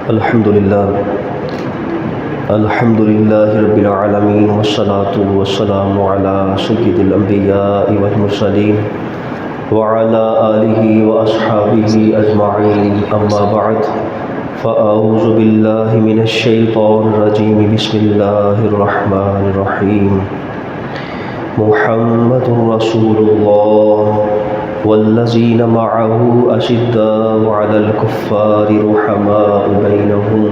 الحمد لله رب العالمين والصلاة والسلام على سيد الأنبياء والمرسلين وعلى آله وأصحابه أجمعين أما بعد فأعوذ بالله من الشيطان الرجيم بسم الله الرحمن الرحيم محمد رسول الله والذين معه أشداء على الكفار رحماء بينهم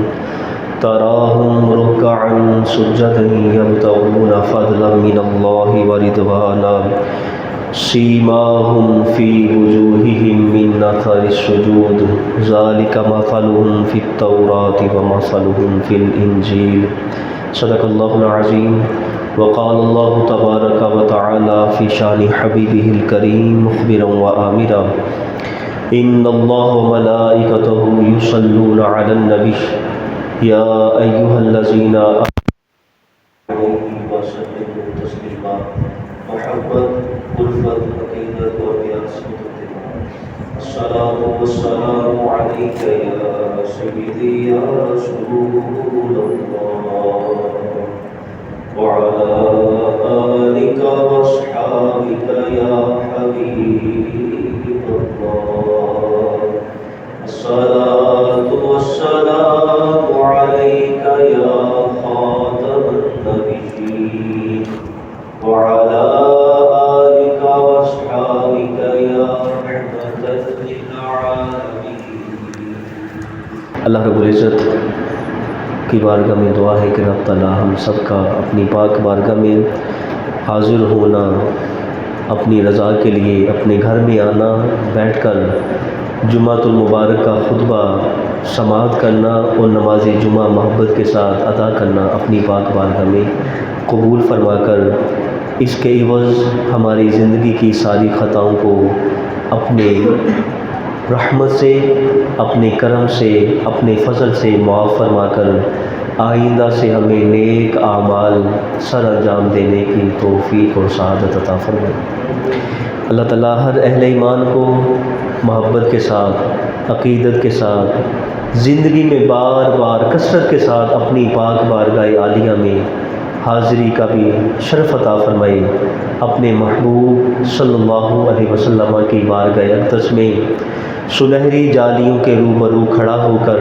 تراهم ركعا سجدا يبتغون فضلا من الله ورضوانا سيماهم في وجوههم من أثر السجود ذلك مثلهم في التوراة ومثلهم في الإنجيل صدق الله العظيم وقال الله تبارك وتعالى في شان حبيبه الكريم مخبرا وآمرا إن الله وملائكته يصلون على النبي يا أيها الذين آمنوا وسلموا تسليما محبت الفت عقیدت اور ریاست السلام والسلام عليك يا سيدي يا رسول الله وعلى آلك وأصحابك يا حبيب الله الصلاة والسلام عليك يا خاتم النبيين وعلى آلك وأصحابك يا رحمة للعالمين. اللہ رب العزت کی بارگاہ میں دعا ہے کہ رب تعالیٰ ہم سب کا اپنی پاک بارگاہ میں حاضر ہونا، اپنی رضا کے لیے اپنے گھر میں آنا، بیٹھ کر جمعۃ المبارک کا خطبہ سماعت کرنا اور نماز جمعہ محبت کے ساتھ ادا کرنا اپنی پاک بارگاہ میں قبول فرما کر اس کے عوض ہماری زندگی کی ساری خطاؤں کو اپنے رحمت سے، اپنے کرم سے، اپنے فضل سے معاف فرما کر آئندہ سے ہمیں نیک اعمال سر انجام دینے کی توفیق اور سعادت عطا فرمائے. اللہ تعالیٰ ہر اہل ایمان کو محبت کے ساتھ، عقیدت کے ساتھ، زندگی میں بار بار کثرت کے ساتھ اپنی پاک بارگاہ عالیہ میں حاضری کا بھی شرف عطا فرمائے. اپنے محبوب صلی اللہ علیہ وسلم کی بارگاہ اقدس میں سنہری جالیوں کے روبرو کھڑا ہو کر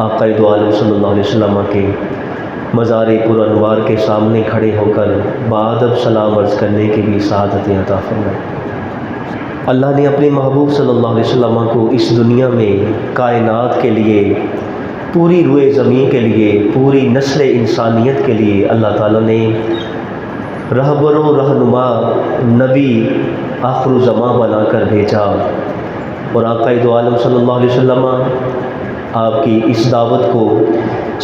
آقا دو عالم صلی اللہ علیہ وسلم کے مزار پر انوار کے سامنے کھڑے ہو کر بادب سلام عرض کرنے کی بھی سعادت عطا فرمائے. اللہ نے اپنے محبوب صلی اللہ علیہ وسلم کو اس دنیا میں کائنات کے لیے، پوری روئے زمین کے لیے، پوری نسل انسانیت کے لیے اللہ تعالیٰ نے رہبر و رہنما نبی آخر الزمان بنا کر بھیجا. اور آقا دو عالم صلی اللہ علیہ وسلم آپ کی اس دعوت کو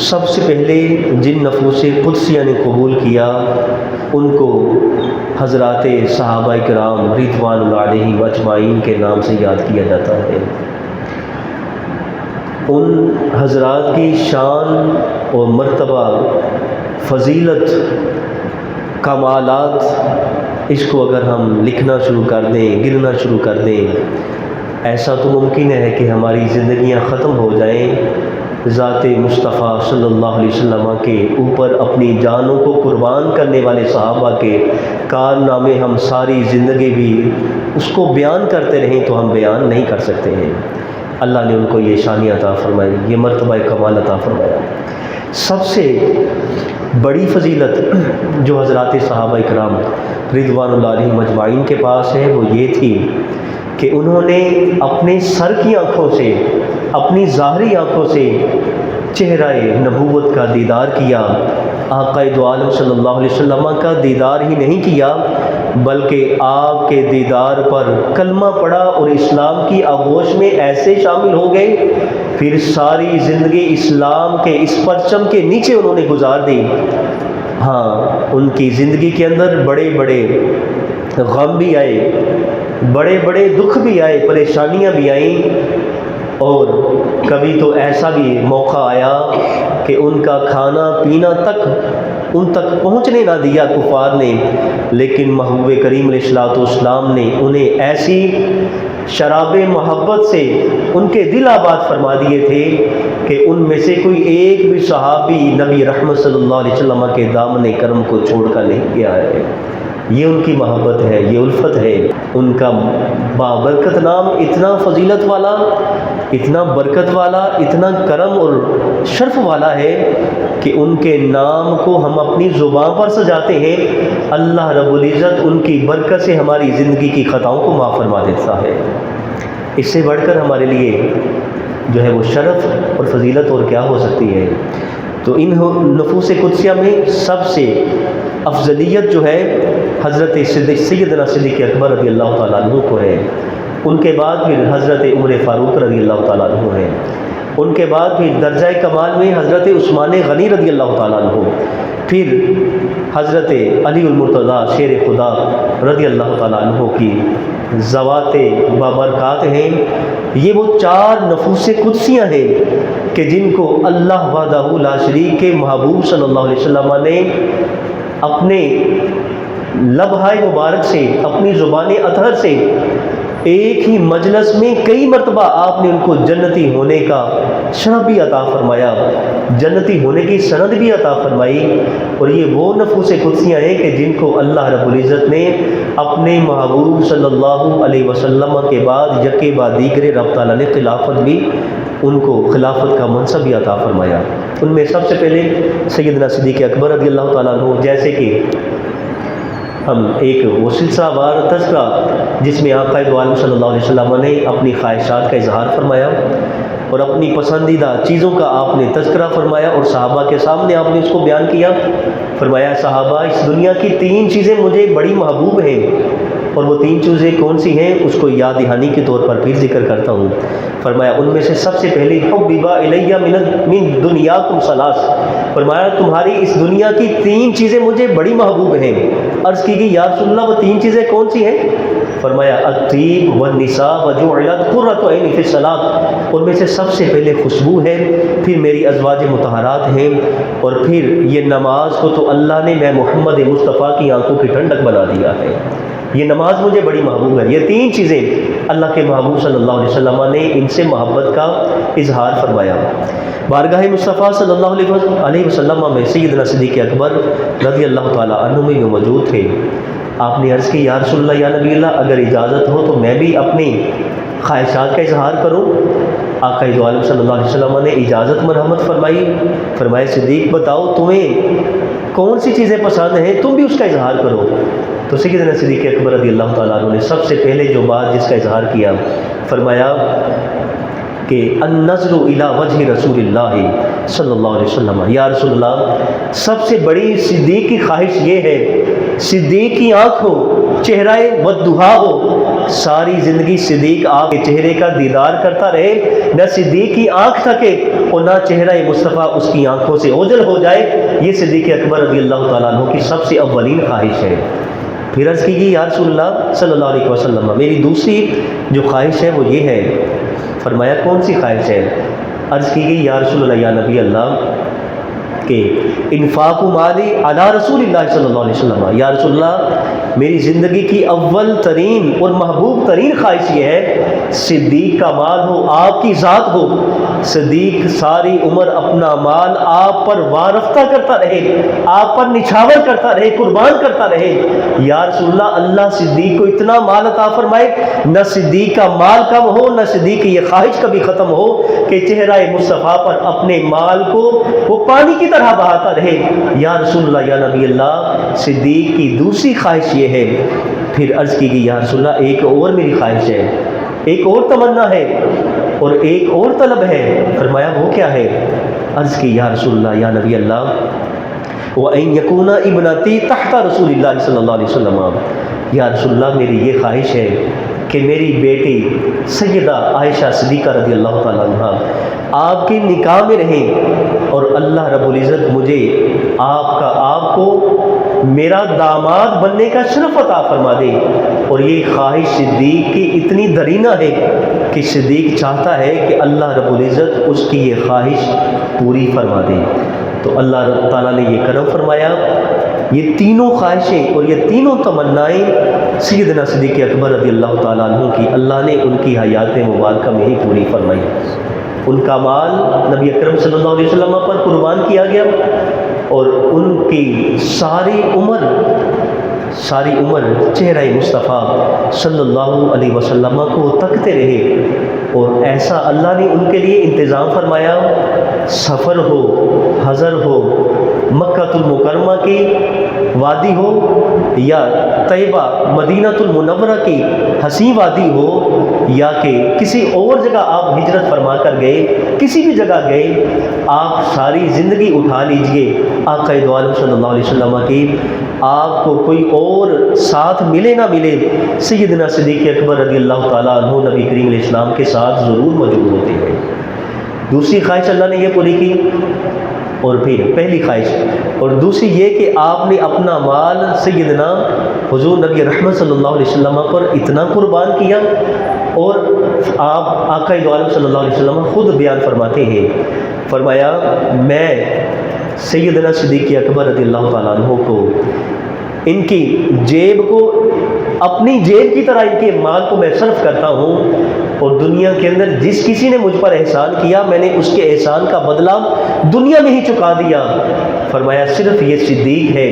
سب سے پہلے جن نفوس قدسیہ نے قبول کیا ان کو حضرات صحابہ کرام رضوان اللہ علیہم اجمعین کے نام سے یاد کیا جاتا ہے. ان حضرات کی شان اور مرتبہ، فضیلت، کمالات، اس کو اگر ہم لکھنا شروع کر دیں، گننا شروع کر دیں، ایسا تو ممکن ہے کہ ہماری زندگیاں ختم ہو جائیں. ذات مصطفیٰ صلی اللہ علیہ وسلم کے اوپر اپنی جانوں کو قربان کرنے والے صحابہ کے کارنامے ہم ساری زندگی بھی اس کو بیان کرتے رہیں تو ہم بیان نہیں کر سکتے ہیں. اللہ نے ان کو یہ شان عطا فرمائی، یہ مرتبہ کمال عطا فرمایا. سب سے بڑی فضیلت جو حضرات صحابہ کرام رضوان اللہ علیہم اجمعین کے پاس ہے وہ یہ تھی کہ انہوں نے اپنے سر کی آنکھوں سے، اپنی ظاہری آنکھوں سے چہرہ نبوت کا دیدار کیا. آقا دو عالم صلی اللہ علیہ وسلم کا دیدار ہی نہیں کیا بلکہ آپ کے دیدار پر کلمہ پڑھا اور اسلام کی آغوش میں ایسے شامل ہو گئے. پھر ساری زندگی اسلام کے اس پرچم کے نیچے انہوں نے گزار دی. ہاں، ان کی زندگی کے اندر بڑے بڑے غم بھی آئے، بڑے بڑے دکھ بھی آئے، پریشانیاں بھی آئیں، اور کبھی تو ایسا بھی موقع آیا کہ ان کا کھانا پینا تک ان تک پہنچنے نہ دیا کفار نے، لیکن محبوب کریم علیہ الصلوۃ والسلام نے انہیں ایسی شراب محبت سے ان کے دل آباد فرما دیے تھے کہ ان میں سے کوئی ایک بھی صحابی نبی رحمت صلی اللہ علیہ وسلم کے دامن کرم کو چھوڑ کر نہیں گیا ہے۔ یہ ان کی محبت ہے، یہ الفت ہے۔ ان کا بابرکت نام اتنا فضیلت والا، اتنا برکت والا، اتنا کرم اور شرف والا ہے کہ ان کے نام کو ہم اپنی زبان پر سجاتے ہیں، اللہ رب العزت ان کی برکت سے ہماری زندگی کی خطاؤں کو معاف فرما دیتا ہے۔ اس سے بڑھ کر ہمارے لیے جو ہے وہ شرف اور فضیلت اور کیا ہو سکتی ہے۔ تو ان نفوس قدسیہ میں سب سے افضلیت جو ہے حضرت سیدنا صدیق اکبر رضی اللہ تعالیٰ عنہ کو ہے، ان کے بعد پھر حضرت عمر فاروق رضی اللہ تعالیٰ عنہ ہے، ان کے بعد پھر درجہ کمال میں حضرت عثمان غنی رضی اللہ تعالیٰ عنہ، پھر حضرت علی المرتضیٰ شیر خدا رضی اللہ تعالیٰ عنہ کی ذوات بابرکات ہیں۔ یہ وہ 4 نفوس قدسیاں ہیں کہ جن کو اللہ وحدہ لا شریک کے محبوب صلی اللہ علیہ وسلم نے اپنے لبہائے مبارک سے، اپنی زبان اطہر سے ایک ہی مجلس میں کئی مرتبہ آپ نے ان کو جنتی ہونے کا شرف بھی عطا فرمایا، جنتی ہونے کی سند بھی عطا فرمائی۔ اور یہ وہ نفوس قدسیاں ہیں کہ جن کو اللہ رب العزت نے اپنے محبوب صلی اللہ علیہ وسلم کے بعد یکے بعد دیگرے رب تعالیٰ نے خلافت بھی، ان کو خلافت کا منصب بھی عطا فرمایا۔ ان میں سب سے پہلے سیدنا صدیق اکبر رضی اللہ تعالیٰ عنہ، جیسے کہ ہم ایک وہ سلسلہ وار تذکرہ جس میں آقا دو عالم صلی اللہ علیہ وسلم نے اپنی خواہشات کا اظہار فرمایا اور اپنی پسندیدہ چیزوں کا آپ نے تذکرہ فرمایا اور صحابہ کے سامنے آپ نے اس کو بیان کیا۔ فرمایا صحابہ اس دنیا کی 3 چیزیں مجھے بڑی محبوب ہیں، اور وہ 3 چیزیں کون سی ہیں اس کو یاد دہانی کے طور پر پھر ذکر کرتا ہوں۔ فرمایا ان میں سے سب سے پہلے حبب الیہ من دنیاکم ثلاث، فرمایا تمہاری اس دنیا کی 3 چیزیں مجھے بڑی محبوب ہیں۔ عرض کی گئی یا رسول اللہ وہ 3 چیزیں کون سی ہیں؟ فرمایا الطیب والنساء وجعلت قرۃ عینی فی الصلاۃ، ان میں سے سب سے پہلے خوشبو ہے، پھر میری ازواج مطہرات ہیں، اور پھر یہ نماز کو تو اللہ نے میں محمد مصطفیٰ کی آنکھوں کی ٹھنڈک بنا دیا ہے، یہ نماز مجھے بڑی محبوب ہے۔ یہ 3 چیزیں اللہ کے محبوب صلی اللہ علیہ وسلم نے ان سے محبت کا اظہار فرمایا۔ بارگاہ مصطفیٰ صلی اللہ علیہ وسلم میں سیدنا صدیق اکبر رضی اللہ تعالیٰ عنہ میں موجود تھے۔ آپ نے عرض کی یا رسول اللہ یا نبی اللہ اگر اجازت ہو تو میں بھی اپنی خواہشات کا اظہار کروں۔ آقا دو عالم صلی اللہ علیہ وسلم نے اجازت مرحمت فرمائی۔ فرمایا صدیق بتاؤ تمہیں کون سی چیزیں پسند ہیں، تم بھی اس کا اظہار کرو۔ تو سیدنا صدیق اکبر رضی اللہ تعالیٰ عنہ نے سب سے پہلے جو بات جس کا اظہار کیا، فرمایا کہ النظر الی وجہ رسول اللہ صلی اللہ علیہ وسلم، یا رسول اللہ سب سے بڑی صدیق کی خواہش یہ ہے صدیق کی آنکھ ہو، چہرہ والضحیٰ ہو، ساری زندگی صدیق آپ کے چہرے کا دیدار کرتا رہے، نہ صدیق کی آنکھ تھکے اور نہ چہرہ مصطفیٰ اس کی آنکھوں سے اوجھل ہو جائے۔ یہ صدیق اکبر رضی اللہ تعالیٰ عنہ کی سب سے اولین خواہش ہے۔ پھر عرض کی یا رسول اللہ صلی اللہ علیہ وسلم میری دوسری جو خواہش ہے وہ یہ ہے۔ فرمایا کون سی خواہش ہے؟ عرض کی گئی یا رسول اللہ یا نبی اللہ کہ انفاق مالی علی رسول اللہ صلی اللہ علیہ وسلم، یا رسول اللہ میری زندگی کی اول ترین اور محبوب ترین خواہش یہ ہے صدیق کا مال ہو، آپ کی ذات ہو، صدیق ساری عمر اپنا مال آپ پر وارفتہ کرتا رہے، آپ پر نچھاور کرتا رہے، قربان کرتا رہے۔ یا رسول اللہ اللہ صدیق کو اتنا مال عطا فرمائے نہ صدیق کا مال کم ہو، نہ صدیق کی یہ خواہش کبھی ختم ہو کہ چہرہ مصطفیٰ پر اپنے مال کو وہ پانی کی طرح بہاتا رہے۔ یا رسول اللہ یا نبی اللہ صدیق کی دوسری خواہش یہ ہے۔ پھر عرض کی گئی یا رسول اللہ ایک اور میری خواہش ہے، ایک اور تمنا ہے اور ایک اور طلب ہے۔ فرمایا وہ کیا ہے؟ عرض کی یا رسول اللہ یا نبی اللہ وَأَن يَكُونَ ابْنَتِي تحت رسول اللہ صلی اللہ علیہ وسلم، یا رسول اللہ میری یہ خواہش ہے کہ میری بیٹی سیدہ عائشہ صدیقہ رضی اللہ تعالیٰ عنہ آپ کے نکاح میں رہیں اور اللہ رب العزت مجھے آپ کو میرا داماد بننے کا شرف عطا فرما دے۔ اور یہ خواہش صدیق کی اتنی درینہ ہے کہ صدیق چاہتا ہے کہ اللہ رب العزت اس کی یہ خواہش پوری فرما دے۔ تو اللہ تعالیٰ نے یہ کرم فرمایا یہ تینوں خواہشیں اور یہ تینوں تمنائیں سیدنا صدیق اکبر رضی اللہ تعالیٰ عنہ کی اللہ نے ان کی حیات مبارکہ میں ہی پوری فرمائی۔ ان کا مال نبی اکرم صلی اللہ علیہ وسلم پر قربان کیا گیا، اور ان کی ساری عمر چہرہ مصطفیٰ صلی اللہ علیہ وسلم کو تکتے رہے، اور ایسا اللہ نے ان کے لیے انتظام فرمایا، سفر ہو، حضر ہو، مکہ المکرمہ کی وادی ہو یا طیبہ مدینہ المنورہ کی حسین وادی ہو، یا کہ کسی اور جگہ آپ ہجرت فرما کر گئے، کسی بھی جگہ گئے، آپ ساری زندگی اٹھا لیجئے آقا دو عالم صلی اللہ علیہ وسلم کی، آپ کو کوئی اور ساتھ ملے نہ ملے، سیدنا صدیق اکبر رضی اللہ تعالیٰ عنہ نبی کریم علیہ السلام کے ساتھ ضرور موجود ہوتے ہیں۔ دوسری خواہش اللہ نے یہ پوری کی، اور پھر پہلی خواہش اور دوسری یہ کہ آپ نے اپنا مال سیدنا حضور نبی رحمت صلی اللہ علیہ وسلم پر اتنا قربان کیا، اور آپ آقا دو عالم صلی اللہ علیہ وسلم خود بیان فرماتے ہیں، فرمایا میں سیدنا صدیق اکبر رضی اللہ تعالیٰ عنہ کو ان کی جیب کو اپنی جیب کی طرح ان کے مال کو میں صرف کرتا ہوں، اور دنیا کے اندر جس کسی نے مجھ پر احسان کیا میں نے اس کے احسان کا بدلہ دنیا میں ہی چکا دیا۔ فرمایا صرف یہ صدیق ہے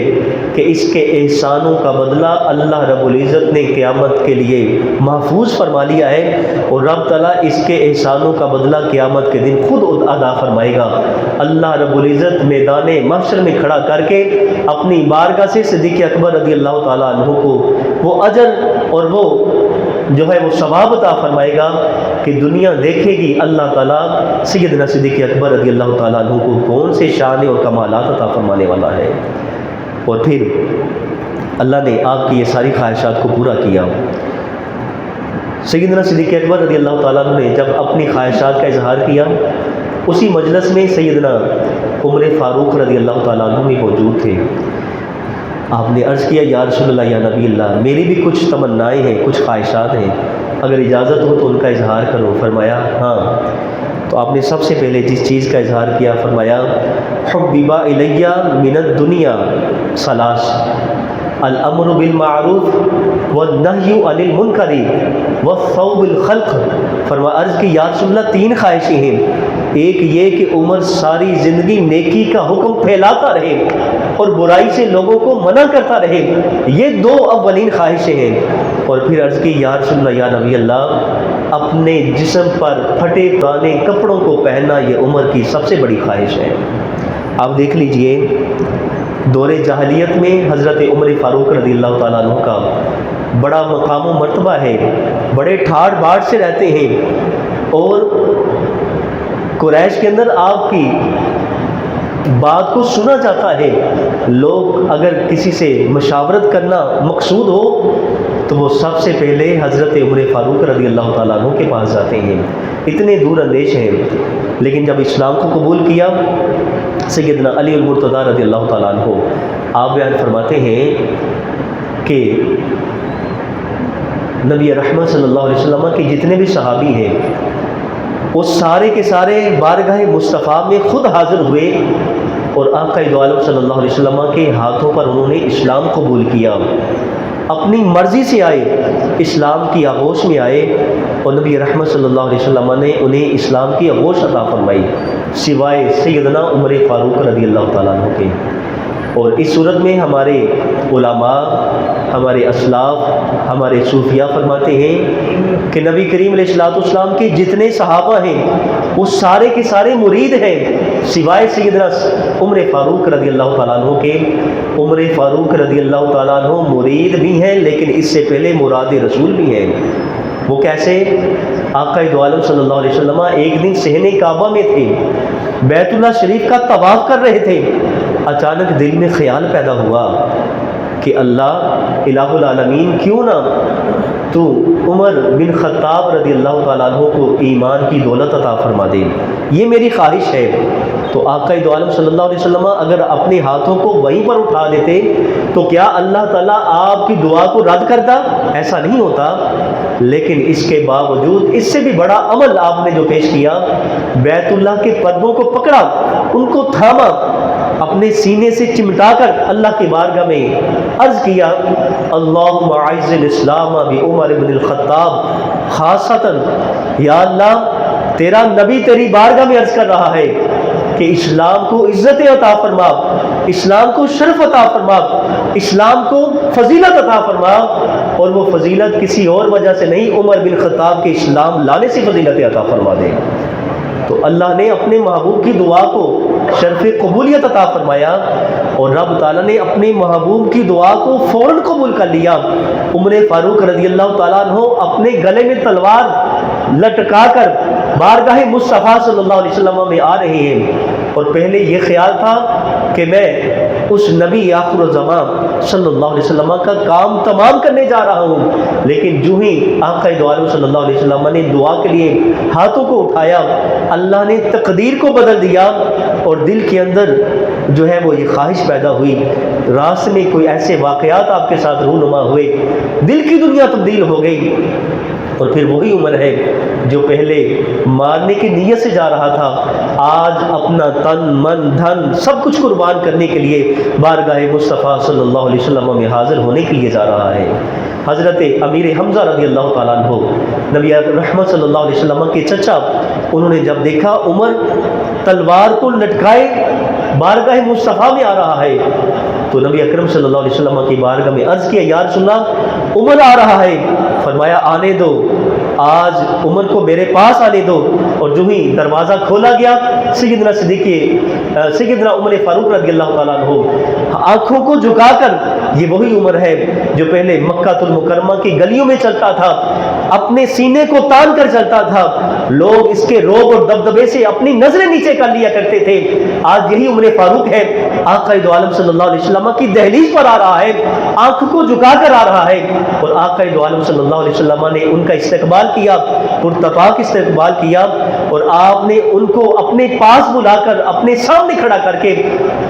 کہ اس کے احسانوں کا بدلہ اللہ رب العزت نے قیامت کے لیے محفوظ فرما لیا ہے، اور رب تعالیٰ اس کے احسانوں کا بدلہ قیامت کے دن خود ادا فرمائے گا۔ اللہ رب العزت میدان محشر میں کھڑا کر کے اپنی بارگاہ سے صدیق اکبر رضی اللہ تعالیٰ عنہ کو وہ اجر اور وہ جو ہے وہ ثواب عطا فرمائے گا کہ دنیا دیکھے گی اللہ تعالیٰ سیدنا صدیق اکبر رضی اللہ تعالیٰ عنہ کو کون سے شان اور کمالات عطا فرمانے والا ہے۔ اور پھر اللہ نے آپ کی یہ ساری خواہشات کو پورا کیا۔ سیدنا صدیق اکبر رضی اللہ تعالیٰ عنہ نے جب اپنی خواہشات کا اظہار کیا، اسی مجلس میں سیدنا عمر فاروق رضی اللہ تعالیٰ عنہ بھی موجود تھے۔ آپ نے عرض کیا یا رسول اللہ، یا نبی اللہ، میری بھی کچھ تمنائیں ہیں، کچھ خواہشات ہیں، اگر اجازت ہو تو ان کا اظہار کرو۔ فرمایا ہاں۔ تو آپ نے سب سے پہلے جس چیز کا اظہار کیا، فرمایا حبب الیہ من الدنیا ثلاث، الامر بالمعروف والنہی عن المنکر والثوب الخلق۔ فرمایا عرض کی یا رسول اللہ تین خواہشیں ہیں، ایک یہ کہ عمر ساری زندگی نیکی کا حکم پھیلاتا رہے اور برائی سے لوگوں کو منع کرتا رہے، یہ دو اولین خواہشیں ہیں۔ اور پھر عرض کی یا رسول اللہ، یا نبی اللہ، اپنے جسم پر پھٹے پرانے کپڑوں کو پہننا یہ عمر کی سب سے بڑی خواہش ہے۔ آپ دیکھ لیجئے دور جاہلیت میں حضرت عمر فاروق رضی اللہ تعالیٰ عنہ کا بڑا مقام و مرتبہ ہے، بڑے ٹھاٹ باٹ سے رہتے ہیں، اور قریش کے اندر آپ کی بات کو سنا جاتا ہے۔ لوگ اگر کسی سے مشاورت کرنا مقصود ہو تو وہ سب سے پہلے حضرت عمر فاروق رضی اللہ تعالیٰ عنہ کے پاس جاتے ہیں، اتنے دور اندیش ہیں۔ لیکن جب اسلام کو قبول کیا سیدنا علی المرتضیٰ رضی اللہ تعالیٰ عنہ، آپ بیان فرماتے ہیں کہ نبی رحمت صلی اللہ علیہ وسلم کے جتنے بھی صحابی ہیں وہ سارے کے سارے بارگاہ مصطفیٰ میں خود حاضر ہوئے، اور آقا دو عالم صلی اللہ علیہ وسلم کے ہاتھوں پر انہوں نے اسلام قبول کیا، اپنی مرضی سے آئے، اسلام کی آغوش میں آئے، اور نبی رحمت صلی اللہ علیہ وسلم نے انہیں اسلام کی آغوش عطا فرمائی سوائے سیدنا عمر فاروق رضی اللہ تعالیٰ عنہ کے۔ اور اس صورت میں ہمارے علماء، ہمارے اسلاف، ہمارے صوفیاء فرماتے ہیں کہ نبی کریم علیہ الصلوۃ والسلام کے جتنے صحابہ ہیں وہ سارے کے سارے مرید ہیں سوائے سیدنا عمر فاروق رضی اللہ تعالیٰ عنہ کے۔ عمر فاروق رضی اللہ تعالیٰ عنہ مرید بھی ہیں، لیکن اس سے پہلے مراد رسول بھی ہیں۔ وہ کیسے؟ آقا دو عالم صلی اللہ علیہ وسلم ایک دن صحن کعبہ میں تھے، بیت اللہ شریف کا طواف کر رہے تھے، اچانک دل میں خیال پیدا ہوا کہ اللہ الہ العالمین، کیوں نہ تو عمر بن خطاب رضی اللہ تعالیٰ عنہ کو ایمان کی دولت عطا فرما دے، یہ میری خواہش ہے۔ تو آقا دو عالم صلی اللہ علیہ وسلم اگر اپنے ہاتھوں کو وہیں پر اٹھا دیتے تو کیا اللہ تعالیٰ آپ کی دعا کو رد کرتا؟ ایسا نہیں ہوتا۔ لیکن اس کے باوجود اس سے بھی بڑا عمل آپ نے جو پیش کیا، بیت اللہ کے پردوں کو پکڑا، ان کو تھاما، اپنے سینے سے چمٹا کر اللہ کی بارگاہ میں عرض کیا اللہم اعز الاسلام بعمر بن الخطاب خاصتاً، یا اللہ تیرا نبی تیری بارگاہ میں عرض کر رہا ہے کہ اسلام کو عزت عطا فرما، اسلام کو شرف عطا فرما، اسلام کو فضیلت عطا فرما، اور وہ فضیلت کسی اور وجہ سے نہیں، عمر بن خطاب کے اسلام لانے سے فضیلت عطا فرما دے۔ تو اللہ نے اپنے محبوب کی دعا کو شرف قبولیت عطا فرمایا، اور رب تعالیٰ نے اپنے محبوب کی دعا کو فوراً قبول کر لیا۔ عمر فاروق رضی اللہ تعالیٰ عنہ اپنے گلے میں تلوار لٹکا کر بارگاہ مصطفیٰ صلی اللہ علیہ وسلم میں آ رہے ہیں، اور پہلے یہ خیال تھا کہ میں اس نبی آخر الزمان صلی اللہ علیہ وسلم کا کام تمام کرنے جا رہا ہوں، لیکن جو ہی آقا دو عالم صلی اللہ علیہ وسلم نے دعا کے لیے ہاتھوں کو اٹھایا، اللہ نے تقدیر کو بدل دیا، اور دل کے اندر جو ہے وہ یہ خواہش پیدا ہوئی، راستے میں کوئی ایسے واقعات آپ کے ساتھ رونما ہوئے، دل کی دنیا تبدیل ہو گئی، اور پھر وہی عمر ہے جو پہلے مارنے کی نیت سے جا رہا تھا، آج اپنا تن من دھن سب کچھ قربان کرنے کے لیے بارگاہ مصطفیٰ صلی اللہ علیہ وسلم میں حاضر ہونے کے لیے جا رہا ہے۔ حضرت امیر حمزہ رضی اللہ تعالیٰ عنہ نبی رحمت صلی اللہ علیہ وسلم کے چچا، انہوں نے جب دیکھا عمر تلوار کو لٹکائے بارگاہ مصطفیٰ میں آ رہا ہے، تو نبی اکرم صلی اللہ علیہ وسلم کی بارگاہ میں عرض کیا یا رسول اللہ عمر آ رہا ہے، فرمایا آنے دو، آج عمر کو میرے پاس آنے دو، اور جو ہی دروازہ کھولا گیا سیدنا عمر فاروق رضی اللہ تعالیٰ عنہ آنکھوں کو جھکا کر، یہ وہی عمر ہے جو پہلے مکہ المکرمہ کی گلیوں میں چلتا تھا، اپنے سینے کو تان کر چلتا تھا، لوگ اس کے روب اور دبدبے سے اپنی نظریں نیچے کر لیا کرتے تھے، آج یہی عمر فاروق ہے، آقا دو عالم صلی اللہ علیہ وسلم کی دہلیز پر آ رہا ہے، آنکھ کو جھکا کر آ رہا ہے، اور آقا دو عالم صلی اللہ علیہ وسلم نے ان کا استقبال کیا، پرتپاک استقبال کیا، اور آپ نے ان کو اپنے پاس بلا کر اپنے سامنے کھڑا کر کے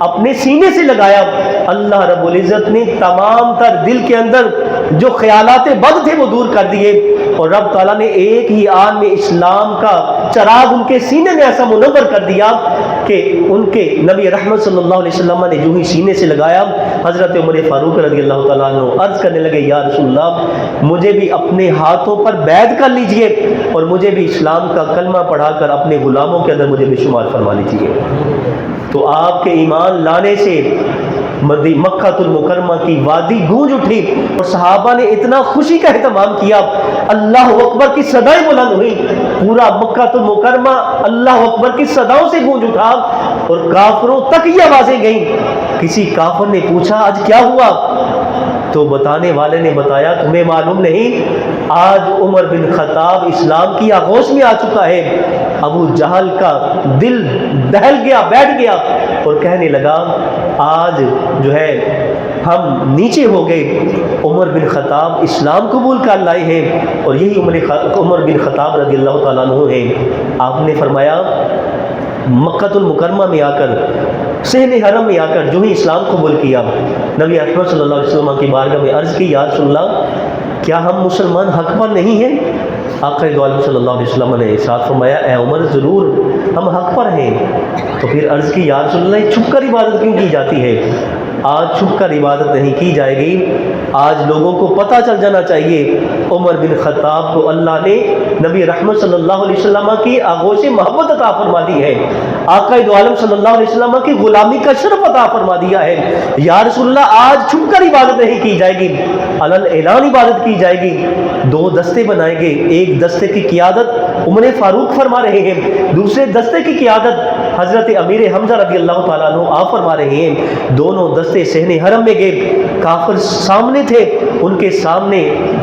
اپنے سینے سے لگایا۔ اللہ رب العزت نے تمام تر دل کے اندر جو خیالات بد تھے وہ دور کر دیے، اور رب تعالیٰ نے ایک ہی آن میں اسلام کا چراغ ان کے سینے میں ایسا منور کر دیا کہ ان کے نبی رحمت صلی اللہ علیہ وسلم نے جو ہی سینے سے لگایا، حضرت عمر فاروق رضی اللہ تعالیٰ عنہ عرض کرنے لگے یا رسول اللہ مجھے بھی اپنے ہاتھوں پر بیعت کر لیجئے، اور مجھے بھی اسلام کا کلمہ پڑھا کر اپنے غلاموں کے اندر مجھے بھی شمار فرما لیجئے۔ تو آپ کے ایمان لانے سے مکہ المکرمہ کی وادی گونج اٹھی، اور صحابہ نے اتنا خوشی کا اہتمام کیا، اللہ اکبر کی صدائیں بلند ہوئی، پورا مکہ المکرمہ اللہ اکبر کی صداؤں سے گونج اٹھا، اور کافروں تک یہ آوازیں گئیں۔ کسی کافر نے پوچھا آج کیا ہوا؟ تو بتانے والے نے بتایا تمہیں معلوم نہیں، آج عمر بن خطاب اسلام کی آغوش میں آ چکا ہے۔ ابو جہل کا دل دہل گیا، بیٹھ گیا، اور کہنے لگا آج جو ہے ہم نیچے ہو گئے، عمر بن خطاب اسلام قبول کر لائے ہیں، اور یہی عمر بن خطاب رضی اللہ تعالیٰ عنہ ہیں۔ آپ نے فرمایا مکہ المکرمہ میں آ کر، صحن حرم میں آ کر جو ہی اسلام قبول کیا، نبی اکرم صلی اللہ علیہ وسلم کی بارگاہ میں عرض کی یا رسول اللہ کیا ہم مسلمان حق پر نہیں ہیں؟ آقا دو عالم صلی اللہ علیہ وسلم نے ارشاد فرمایا اے عمر ضرور ہم حق پر ہیں۔ تو پھر عرض کی یا رسول اللہ چھپ کر عبادت کیوں کی جاتی ہے؟ آج چھپ کر عبادت نہیں کی جائے گی، آج لوگوں کو پتہ چل جانا چاہیے عمر بن خطاب کو اللہ نے نبی رحمت صلی اللہ علیہ وسلم کی آغوش محبت عطا فرما دی ہے، آقا دو عالم صلی اللہ علیہ وسلم کی غلامی کا شرف عطا فرما دیا ہے۔ یا رسول اللہ آج چھپ کر عبادت نہیں کی جائے گی، علن اعلان عبادت کی جائے گی۔ دو دستے بنائے گے، ایک دستے کی قیادت عمر فاروق فرما رہے ہیں، دوسرے دستے کی قیادت حضرت امیر حمزہ رضی اللہ تعالیٰ عنہ آپ فرما رہے ہیں۔ دونوں دستے صحن حرم میں گئے، کافر سامنے تھے، ان کے سامنے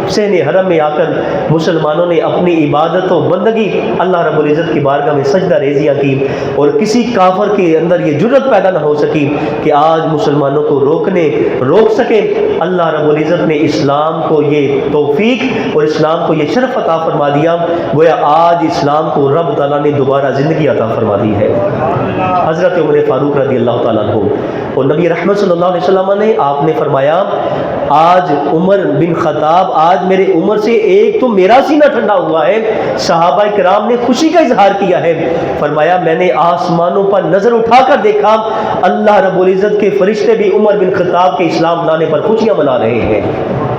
صحن حرم میں آ کر مسلمانوں نے اپنی عبادت و بندگی اللہ رب العزت کی بارگاہ میں سجدہ ریزیاں کی، اور کسی کافر کے اندر یہ جرت پیدا نہ ہو سکی کہ آج مسلمانوں کو روک سکے۔ اللہ رب العزت نے اسلام کو یہ توفیق اور اسلام کو یہ شرف عطا فرما دیا، گویا آج اسلام کو رب تعالیٰ نے دوبارہ زندگی عطا فرما دی ہے۔ حضرت عمر فاروق رضی اللہ تعالیٰ عنہ اور نبی رحمت صلی اللہ علیہ وسلم نے آپ نے فرمایا آج عمر بن خطاب، آج میرے عمر سے ایک تو میرا سینہ ٹھنڈا ہوا ہے۔ صحابہ کرام نے خوشی کا اظہار کیا ہے، فرمایا میں نے آسمانوں پر نظر اٹھا کر دیکھا اللہ رب العزت کے فرشتے بھی عمر بن خطاب کے اسلام لانے پر خوشیاں منا رہے ہیں۔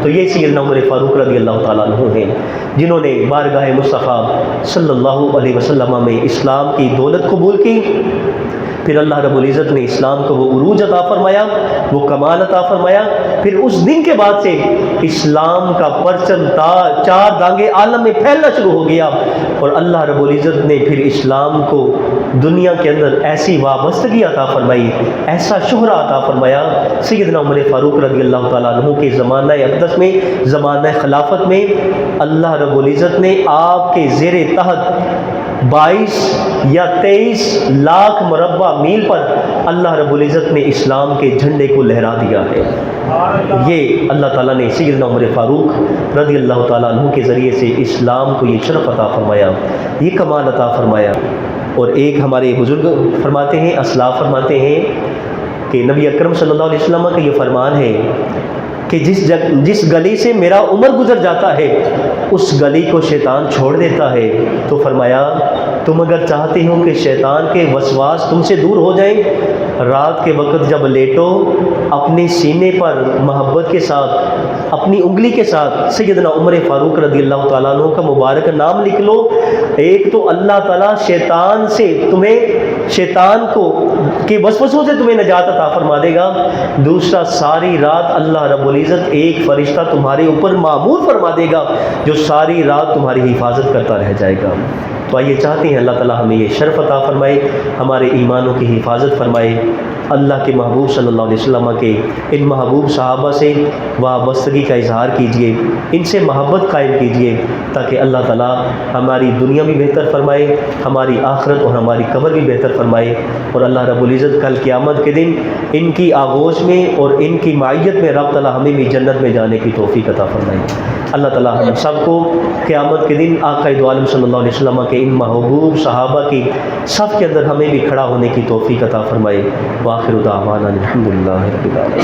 تو یہ سیدنا عمر فاروق رضی اللہ تعالیٰ عنہ ہیں جنہوں نے بارگاہ مصطفیٰ صلی اللہ علیہ وسلم میں اسلام کی دولت قبول کی، پھر اللہ رب العزت نے اسلام کو وہ عروج عطا فرمایا، وہ کمال عطا فرمایا۔ پھر اس دن کے بعد سے اسلام کا پرچم چار دانگے عالم میں پھیلنا شروع ہو گیا، اور اللہ رب العزت نے پھر اسلام کو دنیا کے اندر ایسی وابستگی عطا فرمائی، ایسا شہرہ عطا فرمایا۔ سیدنا عمر فاروق رضی اللہ تعالیٰ عنہ کے زمانہ اقدس میں، زمانہ خلافت میں، اللہ رب العزت نے آپ کے زیر تحت 22 یا 23 لاکھ مربع میل پر اللہ رب العزت نے اسلام کے جھنڈے کو لہرا دیا ہے۔ یہ اللہ تعالیٰ نے سیدنا عمر فاروق رضی اللہ تعالیٰ عنہ کے ذریعے سے اسلام کو یہ شرف عطا فرمایا، یہ کمال عطا فرمایا۔ اور ایک ہمارے بزرگ فرماتے ہیں، اسلاف فرماتے ہیں کہ نبی اکرم صلی اللہ علیہ وسلم کا یہ فرمان ہے کہ جس گلی سے میرا عمر گزر جاتا ہے اس گلی کو شیطان چھوڑ دیتا ہے۔ تو فرمایا تم اگر چاہتے ہو کہ شیطان کے وسواس تم سے دور ہو جائیں، رات کے وقت جب لیٹو اپنے سینے پر محبت کے ساتھ اپنی انگلی کے ساتھ سیدنا عمر فاروق رضی اللہ تعالیٰ عنہ کا مبارک نام لکھ لو۔ ایک تو اللہ تعالیٰ شیطان سے شیطان کے وسوسوں سے تمہیں نجات عطا فرما دے گا، دوسرا ساری رات اللہ رب العزت ایک فرشتہ تمہارے اوپر معمور فرما دے گا جو ساری رات تمہاری حفاظت کرتا رہ جائے گا۔ تو آئیے چاہتے ہیں اللہ تعالیٰ ہمیں یہ شرف عطا فرمائے، ہمارے ایمانوں کی حفاظت فرمائے۔ اللہ کے محبوب صلی اللہ علیہ وسلم کے ان محبوب صحابہ سے وابستگی کا اظہار کیجئے، ان سے محبت قائم کیجئے، تاکہ اللہ تعالیٰ ہماری دنیا بھی بہتر فرمائے، ہماری آخرت اور ہماری قبر بھی بہتر فرمائے، اور اللہ رب العزت کل قیامت کے دن ان کی آغوش میں اور ان کی معیت میں رب تعالیٰ ہمیں بھی جنت میں جانے کی توفیق عطا فرمائے۔ اللہ تعالیٰ ہم سب کو قیامت کے دن آقا دو عالم صلی اللہ علیہ وسلم کے ان محبوب صحابہ کی صف کے اندر ہمیں بھی کھڑا ہونے کی توفیق عطا فرمائے۔ وآخر دعوانا الحمدللہ رب العالمین۔